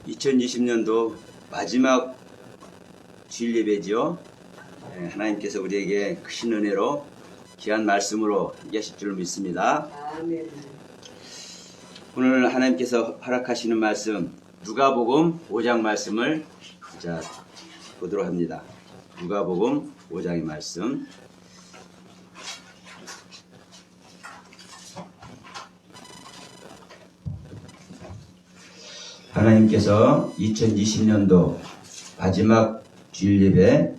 2020년도 마지막 주일 예배지요. 하나님께서 우리에게 크신 은혜로 귀한 말씀으로 함께 하실 줄 믿습니다. 아멘. 오늘 하나님께서 허락하시는 말씀 누가복음 5장 말씀을 보도록 합니다. 누가복음 5장의 말씀. 하나님께서 2020년도 마지막 주일 예배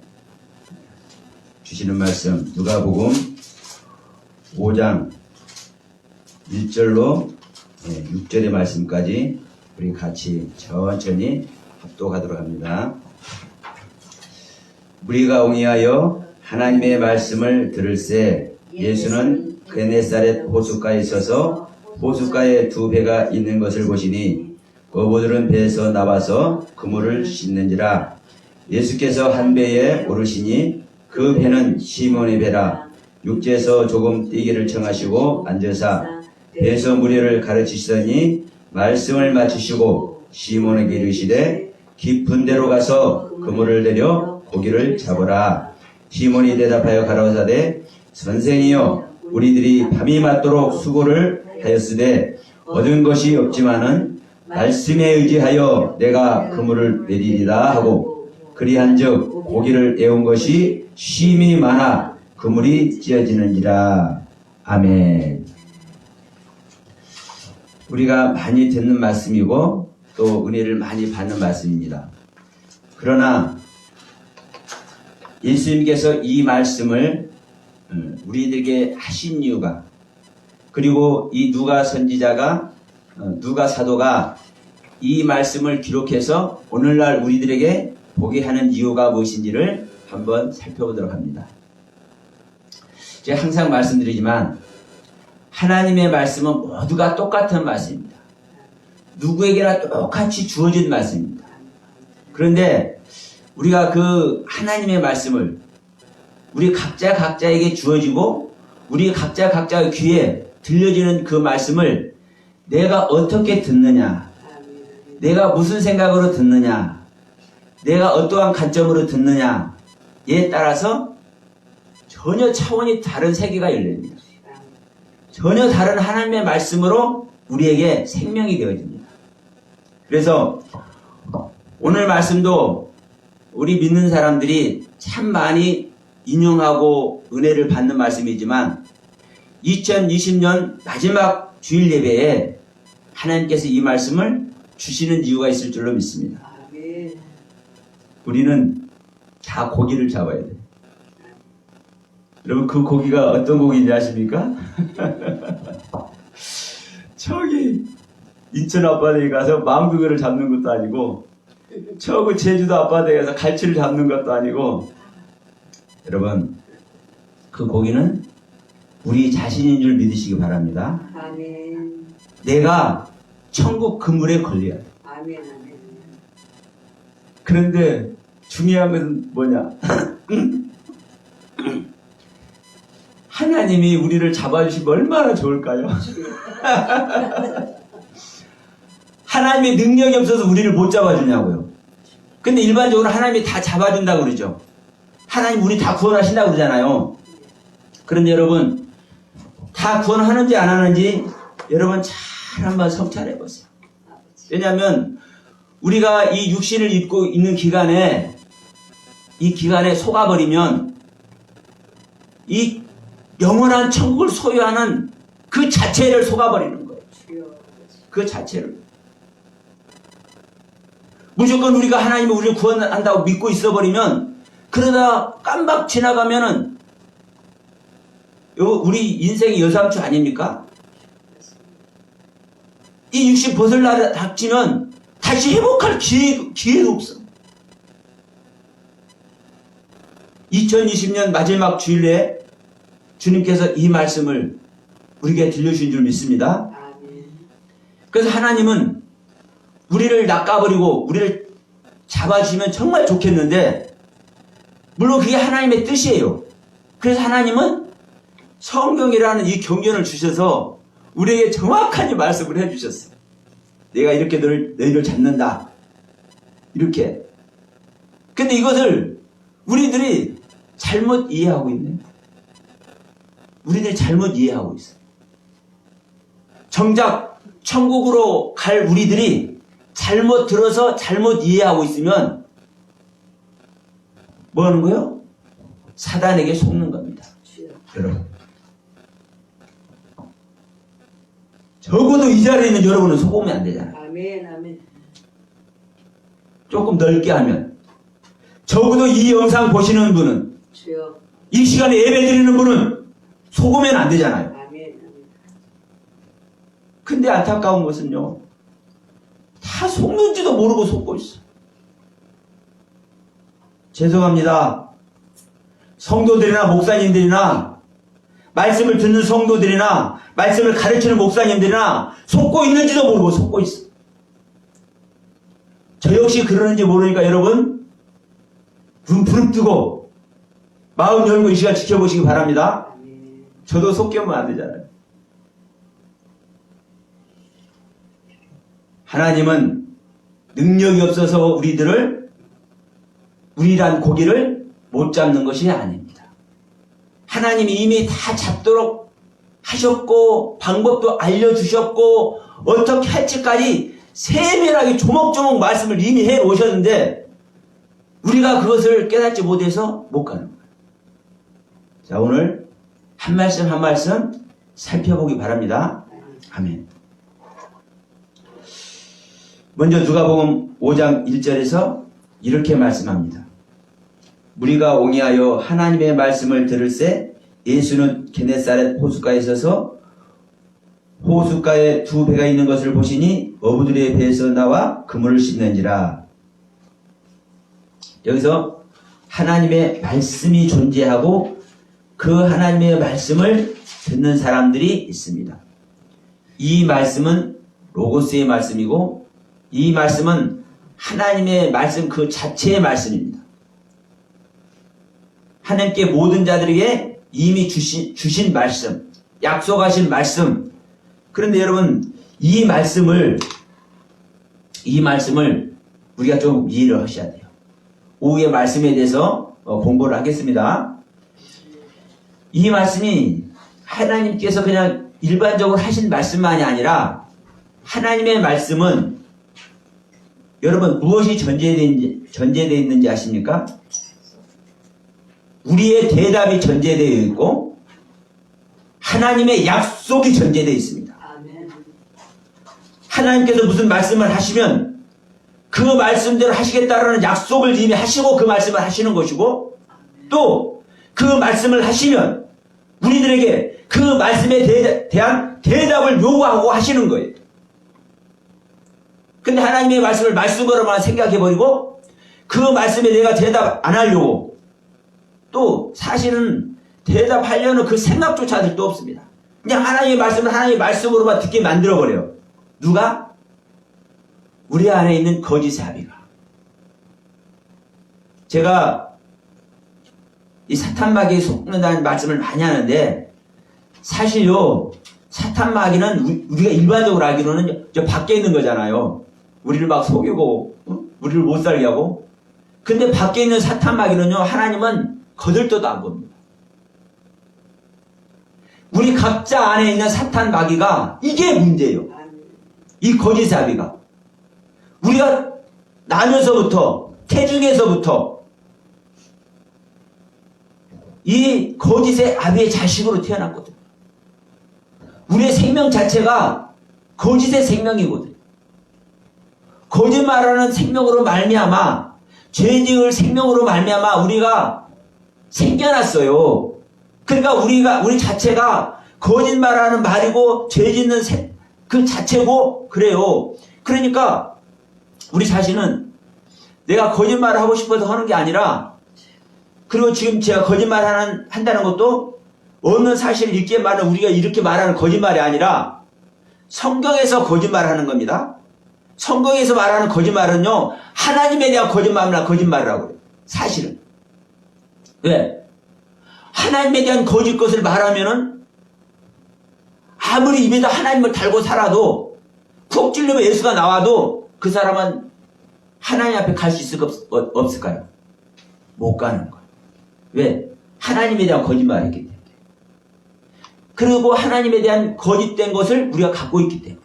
주시는 말씀 누가복음 5장 1절로 6절의 말씀까지 우리 같이 천천히 합독하도록 합니다. 무리가 옹이하여 하나님의 말씀을 들을새 예수는 게네사렛 호숫가에 서서 호숫가에 두 배가 있는 것을 보시니 어부들은 배에서 나와서 그물을 씻는지라. 예수께서 한 배에 오르시니 그 배는 시몬의 배라. 육지에서 조금 뛰기를 청하시고 앉으사 배에서 무리를 가르치시더니 말씀을 마치시고 시몬에게 이르시되 깊은 데로 가서 그물을 내려 고기를 잡으라. 시몬이 대답하여 가라사대 선생이여 우리들이 밤이 맞도록 수고를 하였으되 얻은 것이 없지만은 말씀에 의지하여 내가 그물을 내리리라 하고 그리한즉 고기를 애운 것이 쉼이 많아 그물이 찢어지는지라. 아멘. 우리가 많이 듣는 말씀이고 또 은혜를 많이 받는 말씀입니다. 그러나 예수님께서 이 말씀을 우리들에게 하신 이유가, 그리고 이 누가 선지자가 누가 사도가 이 말씀을 기록해서 오늘날 우리들에게 보게 하는 이유가 무엇인지를 한번 살펴보도록 합니다. 제가 항상 말씀드리지만 하나님의 말씀은 모두가 똑같은 말씀입니다. 누구에게나 똑같이 주어진 말씀입니다. 그런데 우리가 그 하나님의 말씀을 우리 각자에게 주어지고 우리 각자의 귀에 들려지는 그 말씀을 내가 어떻게 듣느냐, 내가 무슨 생각으로 듣느냐, 내가 어떠한 관점으로 듣느냐에 따라서 전혀 차원이 다른 세계가 열립니다. 전혀 다른 하나님의 말씀으로 우리에게 생명이 되어집니다. 그래서 오늘 말씀도 우리 믿는 사람들이 참 많이 인용하고 은혜를 받는 말씀이지만 2020년 마지막 주일 예배에 하나님께서 이 말씀을 주시는 이유가 있을 줄로 믿습니다. 우리는 다 고기를 잡아야 돼요. 여러분 그 고기가 어떤 고기인지 아십니까? 저기 인천 앞바다에 가서 망둥어를 잡는 것도 아니고 저기 제주도 앞바다에 가서 갈치를 잡는 것도 아니고, 여러분 그 고기는 우리 자신인 줄 믿으시기 바랍니다. 아멘. 내가 천국 그물에 걸려야 돼. 아멘. 아멘. 그런데 중요한 것은 뭐냐? 하나님이 우리를 잡아주시면 얼마나 좋을까요? 하나님의 능력이 없어서 우리를 못 잡아주냐고요. 근데 일반적으로 하나님이 다 잡아준다고 그러죠. 하나님 우리 다 구원하신다고 그러잖아요. 그런데 여러분 다 구원하는지 안 하는지 여러분 잘 한번 성찰해 보세요. 왜냐하면 우리가 이 육신을 입고 있는 기간에 속아버리면 이 영원한 천국을 소유하는 그 자체를 속아버리는 거예요. 그 자체를. 무조건 우리가 하나님이 우리를 구원한다고 믿고 있어버리면, 그러다 깜박 지나가면은 우리 인생의 여삼추 아닙니까? 이 육신 벗을 날 닥치면 다시 회복할 기회가 없어. 2020년 마지막 주일에 주님께서 이 말씀을 우리에게 들려주신 줄 믿습니다. 그래서 하나님은 우리를 낚아버리고 우리를 잡아주시면 정말 좋겠는데, 물론 그게 하나님의 뜻이에요. 그래서 하나님은 성경이라는 이 경전을 주셔서 우리에게 정확하게 말씀을 해주셨어요. 내가 이렇게 너희를 잡는다. 이렇게. 근데 이것을 우리들이 잘못 이해하고 있네. 우리들이 잘못 이해하고 있어. 정작 천국으로 갈 우리들이 잘못 들어서 잘못 이해하고 있으면 뭐 하는 거예요? 사단에게 속는 겁니다. 여러분. 적어도 이 자리에 있는 여러분은 속으면 안 되잖아요. 아멘, 아멘. 조금 넓게 하면. 적어도 이 영상 보시는 분은, 주여. 이 시간에 예배 드리는 분은 속으면 안 되잖아요. 아멘, 아멘. 근데 안타까운 것은요, 다 속는지도 모르고 속고 있어. 죄송합니다. 성도들이나 목사님들이나 말씀을 듣는 성도들이나 말씀을 가르치는 목사님들이나 속고 있는지도 모르고 속고 있어. 저 역시 그러는지 모르니까 여러분 눈 부릅뜨고 마음 열고 이 시간 지켜보시기 바랍니다. 아멘. 저도 속게 하면 안 되잖아요. 하나님은 능력이 없어서 우리란 고기를 못 잡는 것이 아닙니다. 하나님이 이미 다 잡도록 하셨고 방법도 알려주셨고 어떻게 할지까지 세밀하게 조목조목 말씀을 이미 해놓으셨는데 우리가 그것을 깨닫지 못해서 못 가는 거예요. 자, 오늘 한 말씀 한 말씀 살펴보기 바랍니다. 아멘. 먼저 누가복음 5장 1절에서 이렇게 말씀합니다. 무리가 옹이하여 하나님의 말씀을 들을새 예수는 게네사렛 호숫가에 서서 호숫가에 두 배가 있는 것을 보시니 어부들의 배에서 나와 그물을 씻는지라. 여기서 하나님의 말씀이 존재하고 그 하나님의 말씀을 듣는 사람들이 있습니다. 이 말씀은 로고스의 말씀이고 이 말씀은 하나님의 말씀 그 자체의 말씀입니다. 하나님께 모든 자들에게 이미 주신 말씀, 약속하신 말씀. 그런데 여러분, 이 말씀을 우리가 좀 이해를 하셔야 돼요. 오후의 말씀에 대해서 공부를 하겠습니다. 이 말씀이 하나님께서 그냥 일반적으로 하신 말씀만이 아니라 하나님의 말씀은 여러분 무엇이 전제되어 있는지 아십니까? 우리의 대답이 전제되어 있고 하나님의 약속이 전제되어 있습니다. 아멘. 하나님께서 무슨 말씀을 하시면 그 말씀대로 하시겠다라는 약속을 이미 하시고 그 말씀을 하시는 것이고 또 그 말씀을 하시면 우리들에게 그 말씀에 대한 대답을 요구하고 하시는 거예요. 근데 하나님의 말씀을 말씀으로만 생각해버리고 그 말씀에 내가 대답 안 하려고 또 사실은 대답하려는 그 생각조차도 없습니다. 그냥 하나님의 말씀을 하나님의 말씀으로만 듣게 만들어버려요. 누가? 우리 안에 있는 거짓의 아비가. 제가 이 사탄마귀에 속는다는 말씀을 많이 하는데 사실요 사탄마귀는 우리가 일반적으로 알기로는 저 밖에 있는 거잖아요. 우리를 막 속이고 우리를 못 살게 하고. 근데 밖에 있는 사탄마귀는요 하나님은 거들떠도 안 봅니다. 우리 각자 안에 있는 사탄마귀가 이게 문제예요. 이 거짓의 아비가. 우리가 나면서부터 태중에서부터 이 거짓의 아비의 자식으로 태어났거든. 우리의 생명 자체가 거짓의 생명이거든. 거짓말하는 생명으로 말미암아 죄지을 생명으로 말미암아 우리가 생겨났어요. 그러니까 우리 자체가 거짓말하는 말이고 죄짓는 그 자체고 그래요. 그러니까 우리 자신은 내가 거짓말을 하고 싶어서 하는 게 아니라 그리고 지금 제가 거짓말 한다는 것도 없는 사실을 읽게 말하는 우리가 이렇게 말하는 거짓말이 아니라 성경에서 거짓말하는 겁니다. 성경에서 말하는 거짓말은요 하나님에 대한 거짓말이라고 그래요. 사실은. 왜? 하나님에 대한 거짓 것을 말하면은 아무리 입에다 하나님을 달고 살아도 푹 찔리면 예수가 나와도 그 사람은 하나님 앞에 갈 수 있을까 없을까요? 못 가는 거예요. 왜? 하나님에 대한 거짓말을 했기 때문에. 그리고 하나님에 대한 거짓된 것을 우리가 갖고 있기 때문에.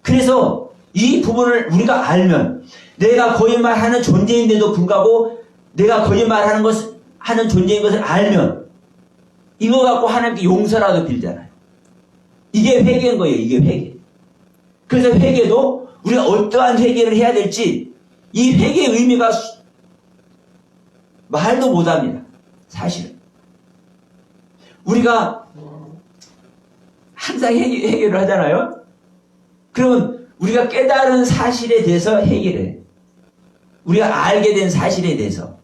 그래서 이 부분을 우리가 알면 내가 거짓말하는 존재인데도 불구하고 내가 거짓말하는 하는 존재인 것을 알면 이거 갖고 하나님께 용서라도 빌잖아요. 이게 회개인 거예요. 이게 회개. 그래서 회개도 우리가 어떠한 회개를 해야 될지 이 회개의 의미가 말도 못합니다. 사실은. 우리가 항상 회개를 하잖아요. 그러면 우리가 깨달은 사실에 대해서 회개를 해요. 우리가 알게 된 사실에 대해서.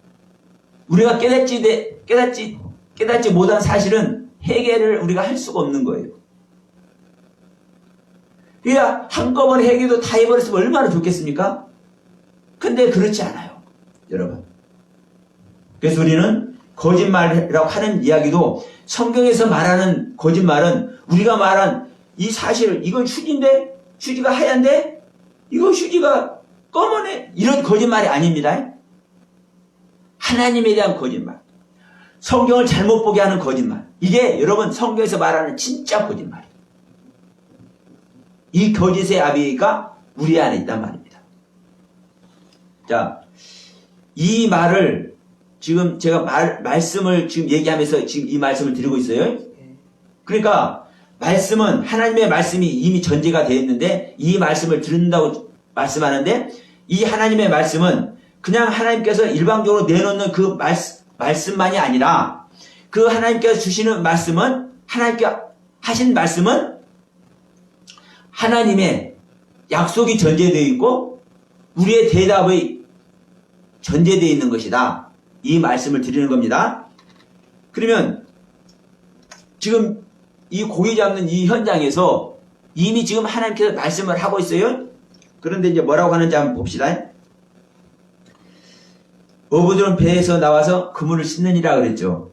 우리가 깨닫지 못한 사실은 회개를 우리가 할 수가 없는 거예요. 그러니까 한꺼번에 회개도 다 해버렸으면 얼마나 좋겠습니까? 근데 그렇지 않아요. 여러분. 그래서 우리는 거짓말이라고 하는 이야기도 성경에서 말하는 거짓말은 우리가 말한 이 사실, 이건 휴지인데, 휴지가 하얀데, 이거 휴지가 검은데, 이런 거짓말이 아닙니다. 하나님에 대한 거짓말. 성경을 잘못 보게 하는 거짓말. 이게 여러분 성경에서 말하는 진짜 거짓말이에요. 이 거짓의 아비가 우리 안에 있단 말입니다. 자, 이 말을 지금 제가 말씀을 지금 얘기하면서 지금 이 말씀을 드리고 있어요. 그러니까 말씀은 하나님의 말씀이 이미 전제가 되어 있는데 이 말씀을 듣는다고 말씀하는데 이 하나님의 말씀은 그냥 하나님께서 일방적으로 내놓는 그 말씀만이 아니라 그 하나님께서 주시는 말씀은 하나님께 하신 말씀은 하나님의 약속이 전제되어 있고 우리의 대답이 전제되어 있는 것이다. 이 말씀을 드리는 겁니다. 그러면 지금 이 고기 잡는 이 현장에서 이미 지금 하나님께서 말씀을 하고 있어요. 그런데 이제 뭐라고 하는지 한번 봅시다. 어부들은 배에서 나와서 그물을 씻느니라 그랬죠.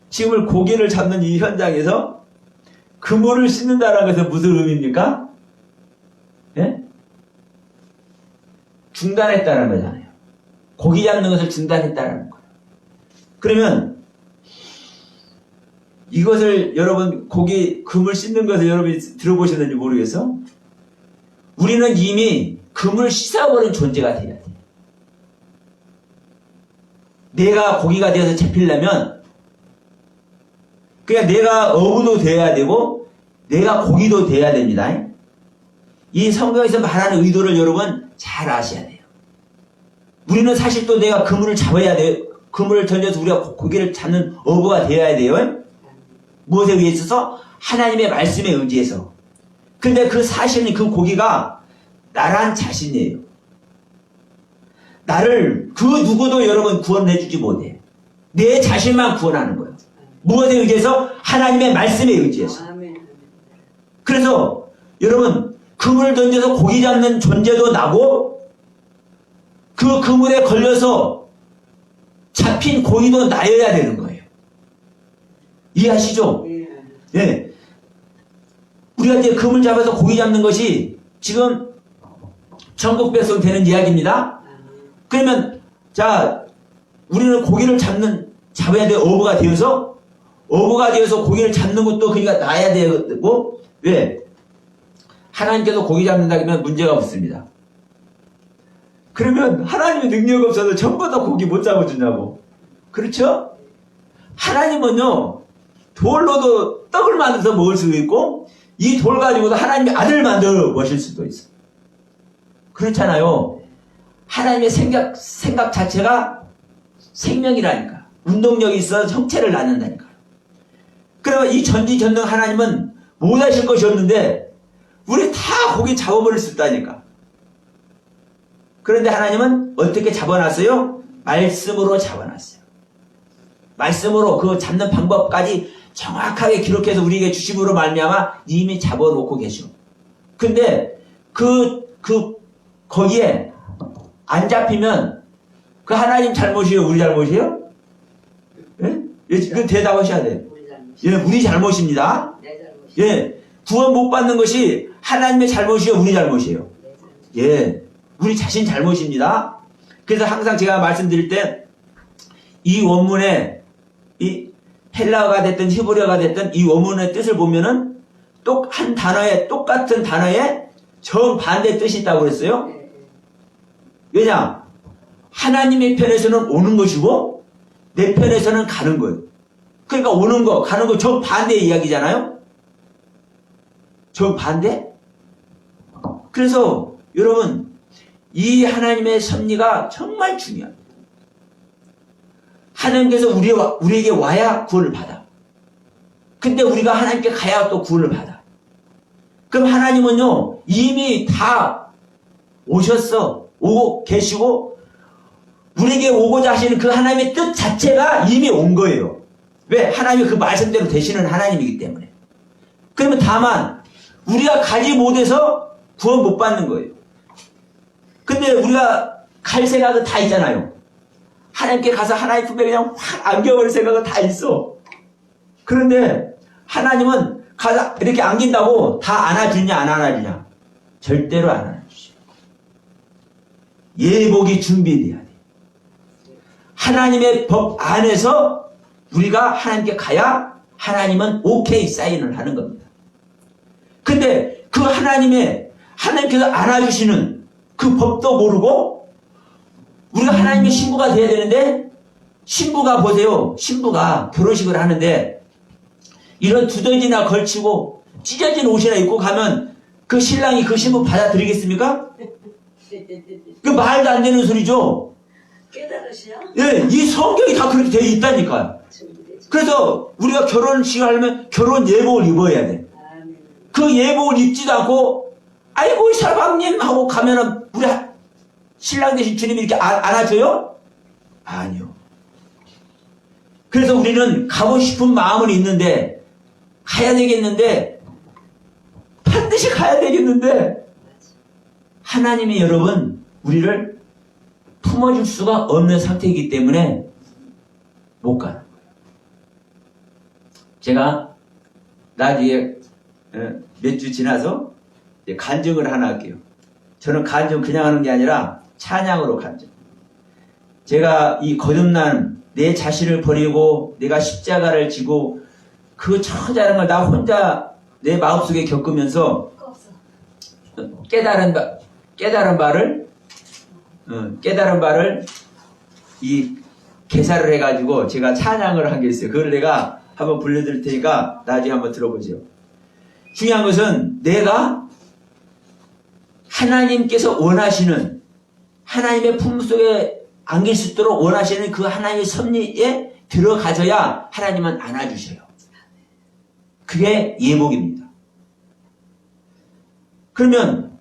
지금 고기를 잡는 이 현장에서 그물을 씻는다는 것은 무슨 의미입니까? 예? 중단했다는 거잖아요. 고기 잡는 것을 중단했다는 거예요. 그러면 이것을 여러분 고기 그물 씻는 것을 여러분이 들어보셨는지 모르겠어? 우리는 이미 그물을 씻어버린 존재가 돼야 돼. 내가 고기가 되어서 잡히려면 그냥 내가 어부도 돼야 되고 내가 고기도 돼야 됩니다. 이 성경에서 말하는 의도를 여러분 잘 아셔야 돼요. 우리는 사실 또 내가 그물을 잡아야 돼요. 그물을 던져서 우리가 고기를 잡는 어부가 되어야 돼요. 무엇에 의해 있어서? 하나님의 말씀에 의지해서. 근데 그 사실은 그 고기가 나란 자신이에요. 나를 그 누구도 여러분 구원해주지 못해. 내 자신만 구원하는 거예요. 무엇에 의지해서? 하나님의 말씀에 의지해서. 그래서 여러분 그물 던져서 고기 잡는 존재도 나고 그 그물에 걸려서 잡힌 고기도 나여야 되는 거예요. 이해하시죠? 예. 우리가 이제 그물 잡아서 고기 잡는 것이 지금 천국 백성 되는 이야기입니다. 그러면 자 우리는 고기를 잡아야 돼. 어부가 되어서 고기를 잡는 것도 그러니까 나야 되고 왜? 하나님께서 고기 잡는다 그러면 문제가 없습니다. 그러면 하나님의 능력 없어서 전부 다 고기 못 잡아주냐고. 그렇죠? 하나님은요 돌로도 떡을 만들어서 먹을 수도 있고 이 돌 가지고도 하나님의 아들을 만들어 보실 수도 있어요. 그렇잖아요. 하나님의 생각 자체가 생명이라니까. 운동력이 있어서 성체를 낳는다니까. 그러면 이 전지전능 하나님은 못하실 것이 없는데 우리 다 고기 잡아버릴 수 있다니까. 그런데 하나님은 어떻게 잡아놨어요? 말씀으로 잡아놨어요. 말씀으로 그 잡는 방법까지 정확하게 기록해서 우리에게 주심으로 말미암아 이미 잡아놓고 계셔. 근데 거기에 안 잡히면 그 하나님 잘못이에요? 우리 잘못이에요? 예? 그 대답하셔야 돼요. 예, 우리 잘못입니다. 예, 구원 못 받는 것이 하나님의 잘못이에요? 우리 잘못이에요? 예, 우리 자신 잘못입니다. 그래서 항상 제가 말씀드릴 때 이 원문에 이 헬라어가 됐든 히브리어가 됐든 이 원문의 뜻을 보면은 한 단어에 똑같은 단어에 정반대 뜻이 있다고 그랬어요. 네. 왜냐? 하나님의 편에서는 오는 것이고 내 편에서는 가는 거예요. 그러니까 오는 거 가는 거 정반대의 이야기잖아요. 정반대? 그래서 여러분 이 하나님의 섭리가 정말 중요합니다. 하나님께서 우리에게 와야 구원을 받아. 근데 우리가 하나님께 가야 또 구원을 받아. 그럼 하나님은요 이미 다 오고 계시고 우리에게 오고자 하시는 그 하나님의 뜻 자체가 이미 온 거예요. 왜? 하나님이 그 말씀대로 되시는 하나님이기 때문에. 그러면 다만 우리가 가지 못해서 구원 못 받는 거예요. 근데 우리가 갈 생각은 다 있잖아요. 하나님께 가서 하나님 품에 그냥 확 안겨버릴 생각은 다 있어. 그런데 하나님은 가서 이렇게 안긴다고 다 안아주냐 안 안아주냐? 절대로 안 안아주죠. 예복이 준비돼야 돼. 하나님의 법 안에서 우리가 하나님께 가야 하나님은 오케이 사인을 하는 겁니다. 근데 그 하나님께서 안아주시는 그 법도 모르고 우리가 하나님의 신부가 돼야 되는데 신부가 보세요. 신부가 결혼식을 하는데 이런 두더지나 걸치고 찢어진 옷이나 입고 가면 그 신랑이 그 신부 받아들이겠습니까? 그 말도 안 되는 소리죠. 깨달으시오? 예, 이 성경이 다 그렇게 되어 있다니까요. 그래서 우리가 결혼식을 하려면 결혼 예복을 입어야 돼. 아멘. 그 예복을 입지도 않고 아이고 사방님 하고 가면은 우리 신랑 되신 주님이 이렇게 안아줘요? 아니요. 그래서 우리는 가고 싶은 마음은 있는데 가야 되겠는데 반드시 가야 되겠는데 하나님이 여러분 우리를 품어줄 수가 없는 상태이기 때문에 못 가는 거예요. 제가 나중에 몇 주 지나서 간증을 하나 할게요. 저는 간증 그냥 하는 게 아니라 찬양으로 간증. 제가 이 거듭난 내 자신을 버리고 내가 십자가를 지고 그 처자라는 걸 나 혼자 내 마음속에 겪으면서 깨달은 바를 이 개사를 해가지고 제가 찬양을 한 게 있어요. 그걸 내가 한번 불러드릴 테니까 나중에 한번 들어보세요. 중요한 것은 내가 하나님께서 원하시는 하나님의 품속에 안길 수 있도록 원하시는 그 하나님의 섭리에 들어가져야 하나님은 안아주셔요. 그게 예복입니다. 그러면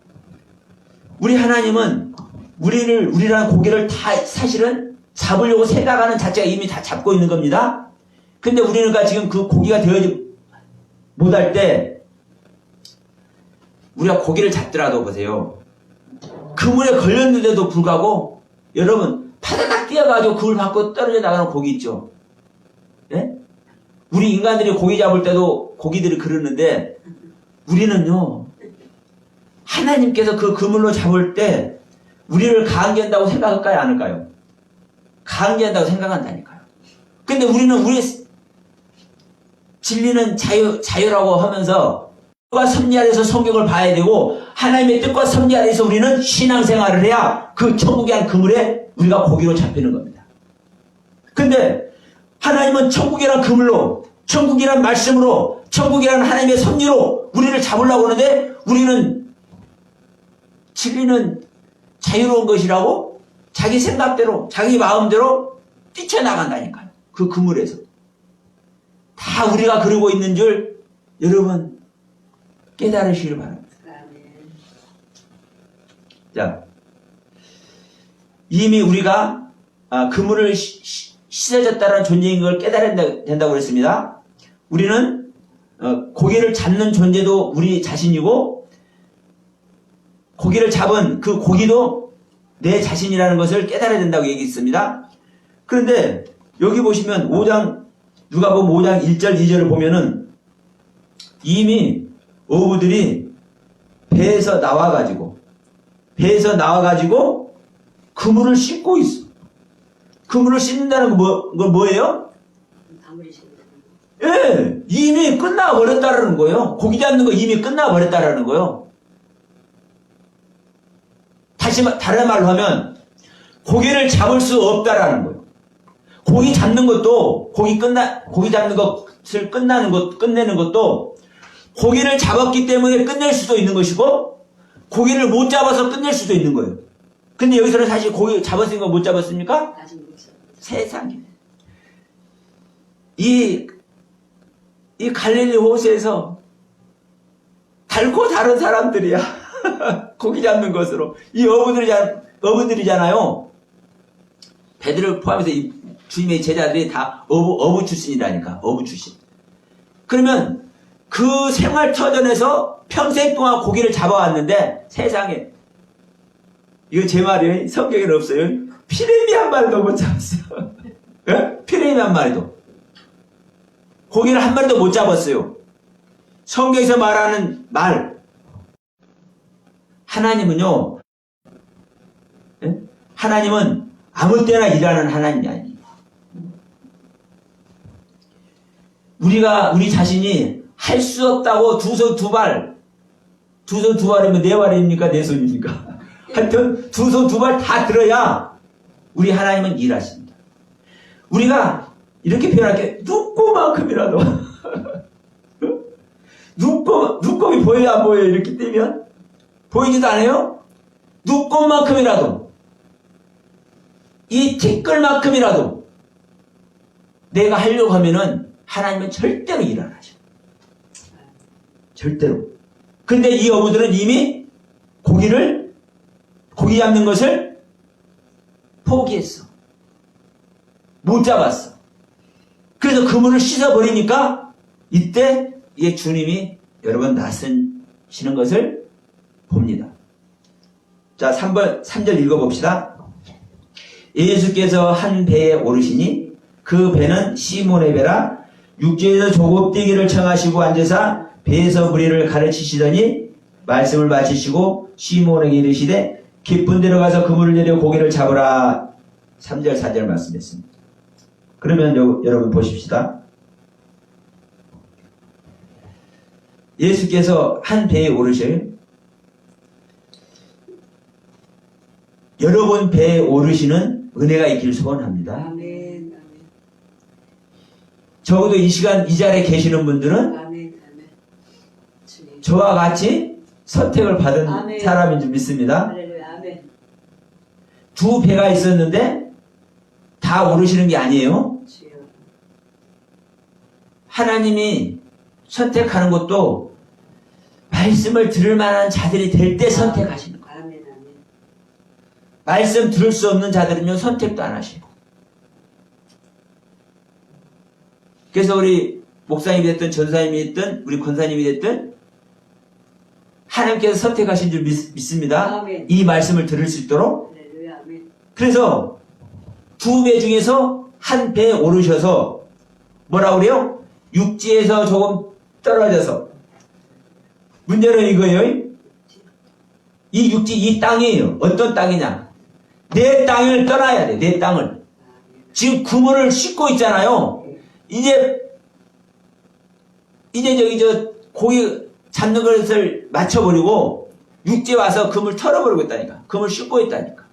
우리 하나님은 우리라는 고기를 다 사실은 잡으려고 생각하는 자체가 이미 다 잡고 있는 겁니다. 근데 우리는 지금 그 고기가 되어지 못할 때 우리가 고기를 잡더라도 보세요. 그물에 걸렸는데도 불구하고 여러분 파다닥 뛰어가지고 그물 밖으로 떨어져 나가는 고기 있죠. 예? 우리 인간들이 고기 잡을 때도 고기들이 그러는데 우리는요 하나님께서 그 그물로 잡을 때 우리를 강제한다고 생각할까요? 안 할까요? 강제한다고 생각한다니까요. 근데 우리는 우리 진리는 자유라고 하면서 뜻과 섭리 아래서 성경을 봐야 되고 하나님의 뜻과 섭리 아래서 우리는 신앙생활을 해야 그 천국이란 그물에 우리가 고기로 잡히는 겁니다. 근데 하나님은 천국이란 그물로 천국이란 말씀으로 천국이란 하나님의 섭리로 우리를 잡으려고 하는데 우리는 진리는 자유로운 것이라고 자기 생각대로 자기 마음대로 뛰쳐나간다니까요. 그 그물에서 다 우리가 그러고 있는 줄 여러분 깨달으시길 바랍니다. 자, 이미 우리가 그물을 씻어졌다는 존재인 걸 깨달아야 된다고 그랬습니다. 우리는 고기를 잡는 존재도 우리 자신이고 고기를 잡은 그 고기도 내 자신이라는 것을 깨달아야 된다고 얘기했습니다. 그런데 여기 보시면 누가복음 5장 1절 2절을 보면은 이미 어부들이 배에서 나와가지고 배에서 나와가지고 그물을 씻고 있어. 그물을 씻는다는 건 뭐예요? 아무리 생각해도 예, 이미 끝나버렸다라는 거예요. 고기 잡는 거 이미 끝나버렸다라는 거예요. 다른 말로 하면 고기를 잡을 수 없다라는 거예요. 고기 잡는 것도 고기 잡는 것을 끝내는 것도 고기를 잡았기 때문에 끝낼 수도 있는 것이고 고기를 못 잡아서 끝낼 수도 있는 거예요. 근데 여기서는 사실 고기 잡았으니까 못 잡았습니까? 아직 못 잡았어. 세상에. 이 갈릴리 호수에서 달고 다른 사람들이야. 고기 잡는 것으로. 이 어부들이잖아요. 베드로를 포함해서 이 주님의 제자들이 다 어부 출신이라니까. 어부 출신. 그러면 그 생활터전에서 평생 동안 고기를 잡아왔는데 세상에 이거 제 말이에요. 성경에는 없어요. 피레미 한 마리도 못 잡았어요. 예? 피레미 한 마리도. 고기를 한 마리도 못 잡았어요. 성경에서 말하는 말. 하나님은요. 예? 하나님은 아무 때나 일하는 하나님이 아니에요. 우리 자신이 할 수 없다고 두 손 두 발이면 네 발입니까? 네 손입니까? 하여튼 두 손 두 발 다 들어야 우리 하나님은 일하십니다. 우리가 이렇게 표현할게 눈곱만큼이라도 눈곱이 보여요 안 보여요? 이렇게 떼면 보이지도 않아요? 눈곱만큼이라도 이 티끌만큼이라도 내가 하려고 하면은 하나님은 절대로 일 안 하셔. 절대로. 근데 이 어부들은 이미 고기 잡는 것을 포기했어. 못 잡았어. 그래서 그물을 씻어버리니까 이때 이게 주님이 여러분 나서시는 것을 봅니다. 자, 3절 읽어봅시다. 예수께서 한 배에 오르시니 그 배는 시몬의 배라 육지에서 조급뛰기를 청하시고 앉으사 배에서 무리를 가르치시더니 말씀을 마치시고 시몬에게 이르시되 깊은 데로 가서 그물을 내려 고기를 잡으라. 3절 4절 말씀했습니다. 그러면 여러분 보십시다. 예수께서 한 배에 오르셔요. 여러분 배에 오르시는 은혜가 있기를 소원합니다. 아멘. 아멘. 적어도 이 시간 이 자리에 계시는 분들은 아멘. 아멘. 주님. 저와 같이 선택을 받은 아멘. 사람인 줄 믿습니다. 할렐루야. 아멘. 두 배가 있었는데 다 오르시는 게 아니에요. 주여. 하나님이 선택하는 것도 말씀을 들을 만한 자들이 될 때 선택하시는 거예요. 아멘. 아멘. 말씀 들을 수 없는 자들은요 선택도 안 하시고. 그래서 우리 목사님이 됐든 전사님이 됐든 우리 권사님이 됐든 하나님께서 선택하신 줄 믿습니다. 아멘. 이 말씀을 들을 수 있도록. 할렐루야. 아멘. 그래서 두 배 중에서 한 배에 오르셔서 뭐라고 그래요? 육지에서 조금 떨어져서. 문제는 이거예요. 이 육지, 이 땅이에요. 어떤 땅이냐? 내 땅을 떠나야 돼. 내 땅을. 지금 그물을 씻고 있잖아요. 이제 고기 잡는 것을 맞춰버리고 육지에 와서 그물 털어버리고 있다니까. 그물 씻고 있다니까.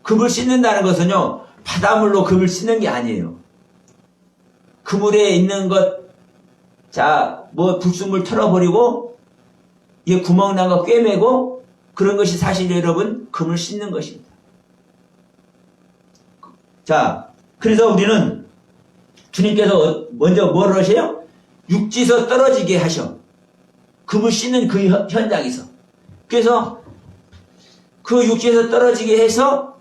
그물 씻는다는 것은요, 바닷물로 그물 씻는 게 아니에요. 그물에 있는 것, 불순물 털어버리고, 이게 구멍 난 거 꿰매고, 그런 것이 사실 여러분, 그물 씻는 것입니다. 자, 그래서 우리는 주님께서 먼저 뭘 하셔요? 육지에서 떨어지게 하셔. 그물 씻는 그 현장에서. 그래서 그 육지에서 떨어지게 해서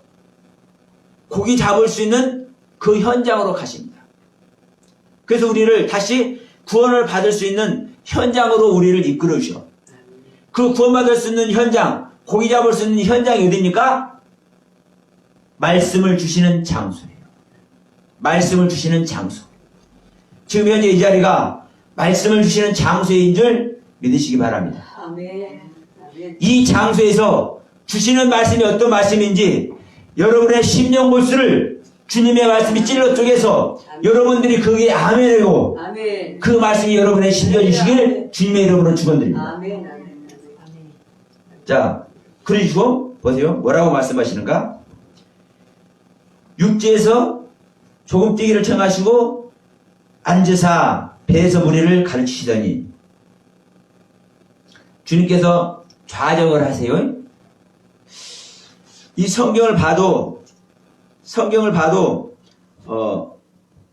고기 잡을 수 있는 그 현장으로 가십니다. 그래서 우리를 다시 구원을 받을 수 있는 현장으로 우리를 이끌어 주셔. 그 구원받을 수 있는 현장, 고기 잡을 수 있는 현장이 어디입니까? 말씀을 주시는 장소예요. 말씀을 주시는 장소. 지금 현재 이 자리가 말씀을 주시는 장소인 줄 믿으시기 바랍니다. 아멘. 아멘. 이 장소에서 주시는 말씀이 어떤 말씀인지 여러분의 심령 골수를 주님의 말씀이 찔러 쪼개서 여러분들이 거기에 아멘하고 아멘. 그 말씀이 여러분의 심령 주시길 주님의 이름으로 축원드립니다. 아멘. 아멘. 자, 그러시고 보세요. 뭐라고 말씀하시는가? 6節에서 조금 뛰기를 청하시고 앉으사 배에서 무리를 가르치시더니 주님께서 좌정을 하세요. 이 성경을 봐도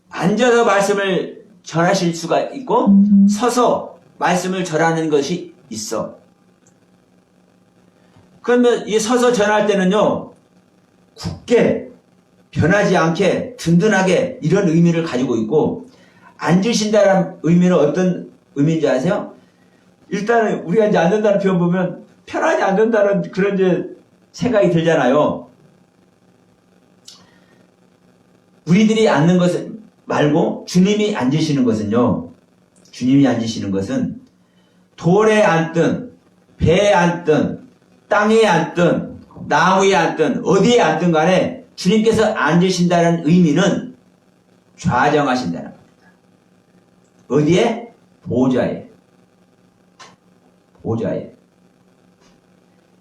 앉아서 말씀을 전하실 수가 있고 서서 말씀을 전하는 것이 있어. 그러면 이 서서 전할 때는요, 굳게 변하지 않게 든든하게 이런 의미를 가지고 있고, 앉으신다는 의미는 어떤 의미인지 아세요? 일단은 우리가 이제 앉는다는 표현 보면 편하게 앉는다는 그런 이제 생각이 들잖아요. 우리들이 앉는 것은 말고 주님이 앉으시는 것은요, 주님이 앉으시는 것은 돌에 앉든 배에 앉든 땅에 앉든 나무에 앉든 어디에 앉든 간에 주님께서 앉으신다는 의미는 좌정하신다는 겁니다. 어디에? 보좌에. 보좌에.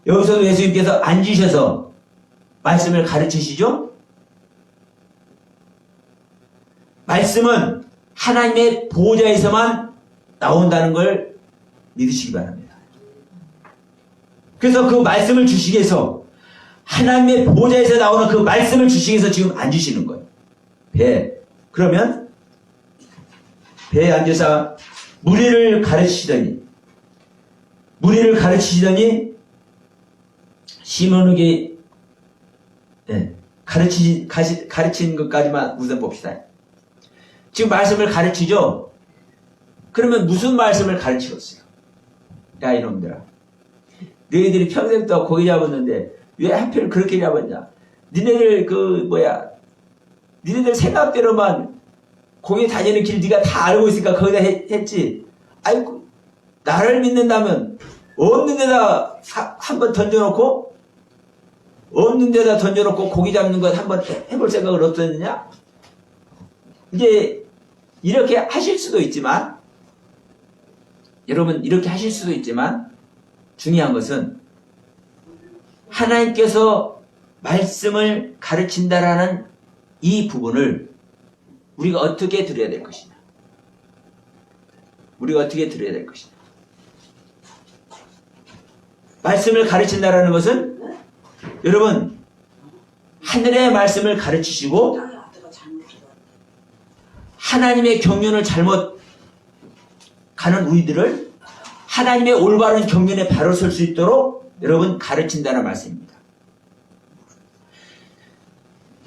여기서도 예수님께서 앉으셔서 말씀을 가르치시죠? 말씀은 하나님의 보좌에서만 나온다는 걸 믿으시기 바랍니다. 그래서 그 말씀을 주시기 위해서 하나님의 보좌에서 나오는 그 말씀을 주시기 위해서 지금 앉으시는 거예요. 배. 그러면 배에 앉아서 무리를 가르치시더니 시몬에게 가르치는 것까지만 우선 봅시다. 지금 말씀을 가르치죠? 그러면 무슨 말씀을 가르치겠어요? 야, 이놈들아. 너희들이 평생 동안 고기 잡았는데 왜 하필 그렇게 잡았냐? 니네들 니네들 생각대로만 고기 다니는 길 네가 다 알고 있으니까 거기다 했지. 아이고, 나를 믿는다면 없는 데다 한번 던져놓고 고기 잡는 것 한번 해볼 생각을 없었느냐? 이제 이렇게 하실 수도 있지만, 여러분 이렇게 하실 수도 있지만 중요한 것은 하나님께서 말씀을 가르친다라는 이 부분을 우리가 어떻게 들어야 될 것이냐. 말씀을 가르친다라는 것은 여러분 하늘의 말씀을 가르치시고 하나님의 경륜을 잘못 가는 우리들을 하나님의 올바른 경륜에 바로 설 수 있도록 여러분 가르친다는 말씀입니다.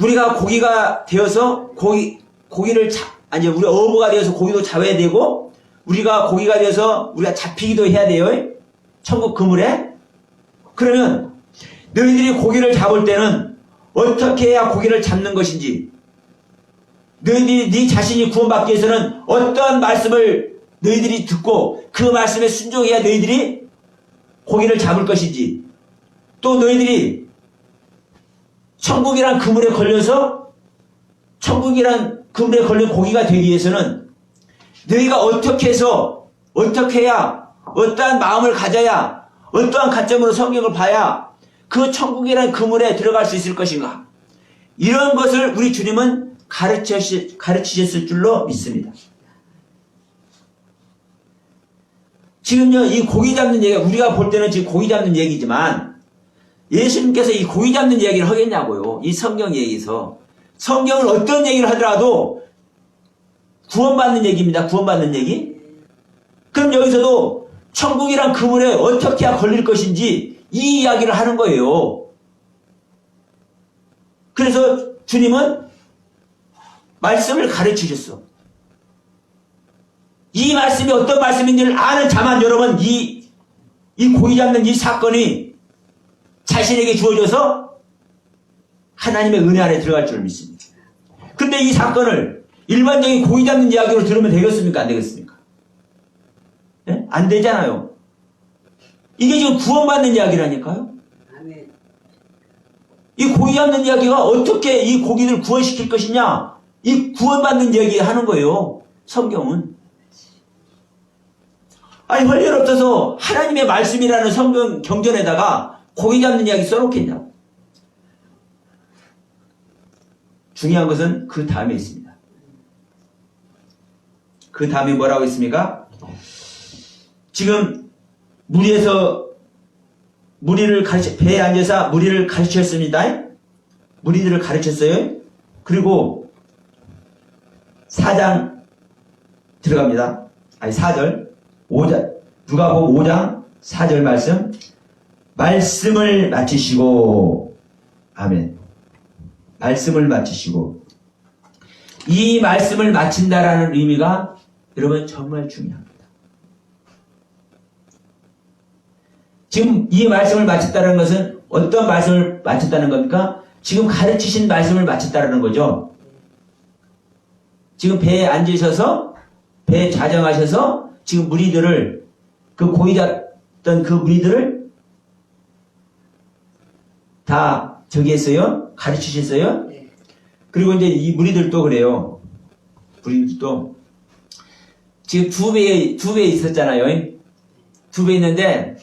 우리가 고기가 되어서 고기를 우리 어부가 되어서 고기도 잡아야 되고 우리가 고기가 되어서 우리가 잡히기도 해야 돼요. 천국 그물에. 그러면 너희들이 고기를 잡을 때는 어떻게 해야 고기를 잡는 것인지, 너희들이 네 자신이 구원받기 위해서는 어떠한 말씀을 너희들이 듣고 그 말씀에 순종해야 너희들이 고기를 잡을 것인지, 또 너희들이 천국이란 그물에 걸려서 천국이란 그물에 걸린 고기가 되기 위해서는 너희가 어떻게 해야 어떠한 마음을 가져야 어떠한 관점으로 성경을 봐야 그 천국이란 그물에 들어갈 수 있을 것인가, 이런 것을 우리 주님은 가르치셨을 줄로 믿습니다. 지금요, 이 고기 잡는 얘기가 우리가 볼 때는 지금 고기 잡는 얘기지만 예수님께서 이 고기 잡는 얘기를 하겠냐고요. 이 성경 얘기에서. 성경을 어떤 얘기를 하더라도 구원받는 얘기입니다. 구원받는 얘기. 그럼 여기서도 천국이란 그물에 어떻게 해야 걸릴 것인지 이 이야기를 하는 거예요. 그래서 주님은 말씀을 가르치셨어. 이 말씀이 어떤 말씀인지를 아는 자만 여러분 이 고기 잡는 이 사건이 자신에게 주어져서 하나님의 은혜 안에 들어갈 줄 믿습니다. 근데 이 사건을 일반적인 고기 잡는 이야기로 들으면 되겠습니까? 안 되겠습니까? 네? 안 되잖아요. 이게 지금 구원받는 이야기라니까요. 아멘. 이 고기 잡는 이야기가 어떻게 이 고기를 구원시킬 것이냐? 이 구원받는 이야기 하는 거예요. 성경은. 아니, 할 일 없어서 하나님의 말씀이라는 성경 경전에다가 고기 잡는 이야기 써놓겠냐? 중요한 것은 그 다음에 있습니다. 그 다음에 뭐라고 있습니까? 지금 배에 앉아서 무리를 가르쳤습니다. 무리들을 가르쳤어요. 그리고 4장 들어갑니다. 아니 4절 5장 누가복음 5장 4절 말씀을 마치시고 아멘. 말씀을 마치시고 이 말씀을 마친다라는 의미가 여러분 정말 중요합니다. 지금 이 말씀을 마쳤다는 것은 어떤 말씀을 마쳤다는 겁니까? 지금 가르치신 말씀을 마쳤다는 거죠. 지금 배에 앉으셔서 배에 좌정하셔서 지금 무리들을 그 고이 잡던 그 무리들을 다 저기 했어요. 가르치셨어요. 네. 그리고 이제 이 무리들도 그래요. 무리들도 지금 두 배 있었잖아요. 두 배 있는데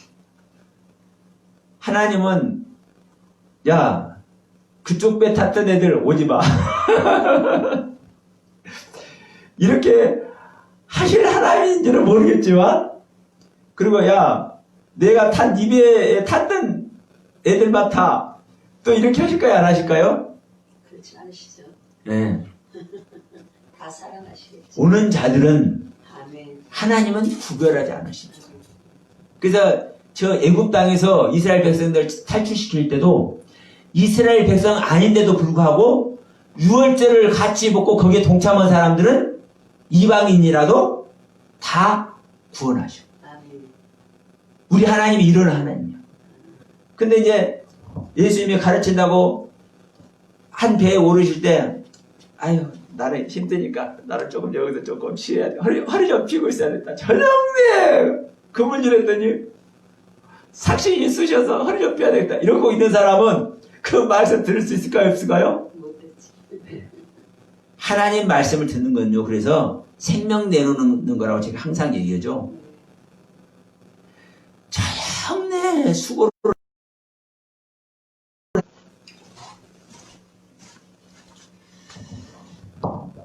하나님은 야 그쪽 배 탔던 애들 오지 마. 이렇게 하실 하나님인지는 모르겠지만 그리고 야 내가 탄 이 배에 탔던 애들만 타. 또 이렇게 하실까요? 안 하실까요? 그렇지 않으시죠? 네. 다 사랑하시겠죠? 오는 자들은 아멘. 하나님은 구별하지 않으십니다. 그래서 저 애굽 땅에서 이스라엘 백성들 탈출시킬 때도 이스라엘 백성 아닌데도 불구하고 유월절을 같이 먹고 거기에 동참한 사람들은 이방인이라도 다 구원하셔. 아멘. 우리 하나님이 이런 하나님이야. 근데 이제 예수님이 가르친다고 한 배에 오르실 때 아유 나는 힘드니까 나는 조금 여기서 조금 쉬어야 돼. 허리 좀 펴고 있어야 된다. 전형님 그물질 했더니 삭신이 쑤셔서 허리 좀 펴야 되겠다. 이러고 있는 사람은 그 말씀 들을 수 있을까요? 없을까요? 못했지. 하나님 말씀을 듣는 건요. 그래서 생명 내놓는 거라고 제가 항상 얘기하죠. 전형내 수고를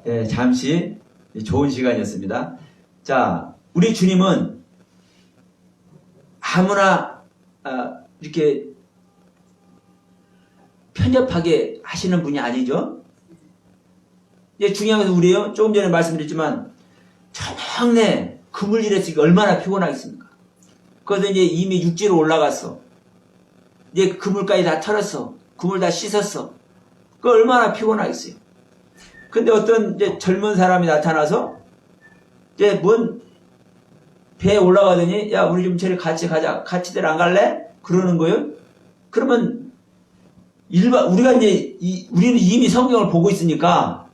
네, 잠시 좋은 시간이었습니다. 자, 우리 주님은 아무나 이렇게 편협하게 하시는 분이 아니죠. 이제 중요한 것은 우리요. 조금 전에 말씀드렸지만 전형내 그물질에서 얼마나 피곤하겠습니까? 그래서 이제 이미 육지로 올라갔어. 이제 그물까지 다 털었어. 그물 다 씻었어. 그 얼마나 피곤하겠어요. 근데 어떤 이제 젊은 사람이 나타나서 이제 뭔 배에 올라가더니 야 우리 좀 저리 같이 가자. 같이들 안 갈래? 그러는 거예요. 그러면 우리가 이제 우리는 이미 성경을 보고 있으니까